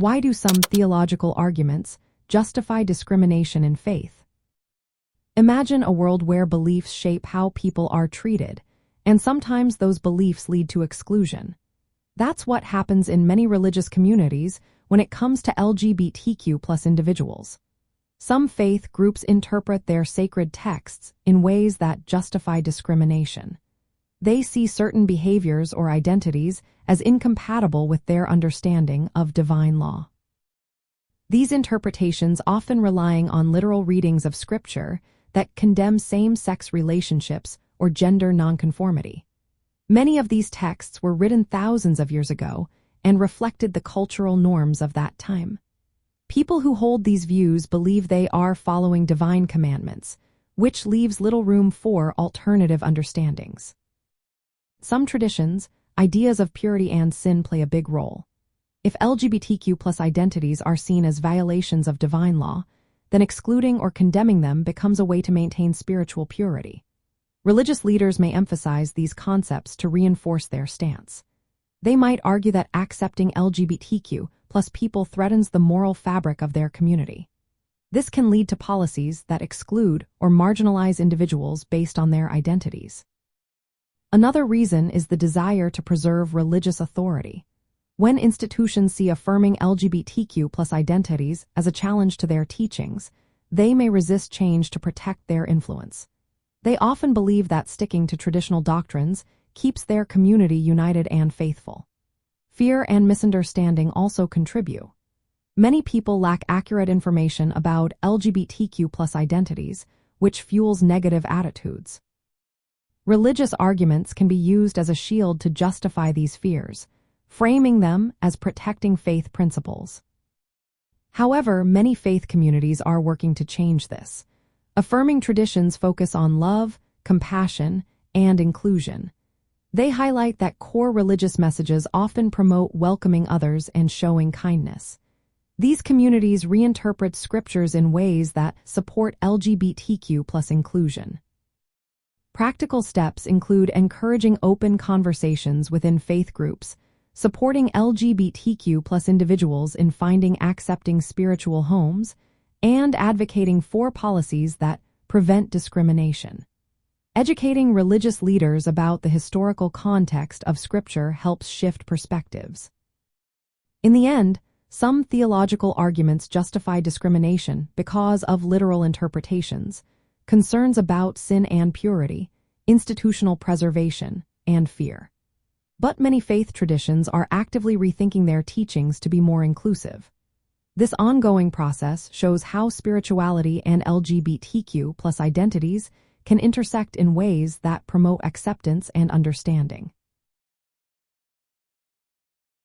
Why do some theological arguments justify discrimination in faith? Imagine a world where beliefs shape how people are treated, and sometimes those beliefs lead to exclusion. That's what happens in many religious communities when it comes to LGBTQ+ individuals. Some faith groups interpret their sacred texts in ways that justify discrimination. They see certain behaviors or identities as incompatible with their understanding of divine law. These interpretations often relying on literal readings of Scripture that condemn same-sex relationships or gender nonconformity. Many of these texts were written thousands of years ago and reflected the cultural norms of that time. People who hold these views believe they are following divine commandments, which leaves little room for alternative understandings. Some traditions, ideas of purity and sin play a big role. If LGBTQ+ identities are seen as violations of divine law, then excluding or condemning them becomes a way to maintain spiritual purity. Religious leaders may emphasize these concepts to reinforce their stance. They might argue that accepting LGBTQ+ people threatens the moral fabric of their community. This can lead to policies that exclude or marginalize individuals based on their identities. Another reason is the desire to preserve religious authority. When institutions see affirming LGBTQ+ identities as a challenge to their teachings, they may resist change to protect their influence. They often believe that sticking to traditional doctrines keeps their community united and faithful. Fear and misunderstanding also contribute. Many people lack accurate information about LGBTQ+ identities, which fuels negative attitudes. Religious arguments can be used as a shield to justify these fears, framing them as protecting faith principles. However, many faith communities are working to change this. Affirming traditions focus on love, compassion, and inclusion. They highlight that core religious messages often promote welcoming others and showing kindness. These communities reinterpret scriptures in ways that support LGBTQ+ inclusion. Practical steps include encouraging open conversations within faith groups, supporting LGBTQ+ individuals in finding accepting spiritual homes, and advocating for policies that prevent discrimination. Educating religious leaders about the historical context of Scripture helps shift perspectives. In the end, some theological arguments justify discrimination because of literal interpretations, concerns about sin and purity, institutional preservation, and fear. But many faith traditions are actively rethinking their teachings to be more inclusive. This ongoing process shows how spirituality and LGBTQ+ identities can intersect in ways that promote acceptance and understanding.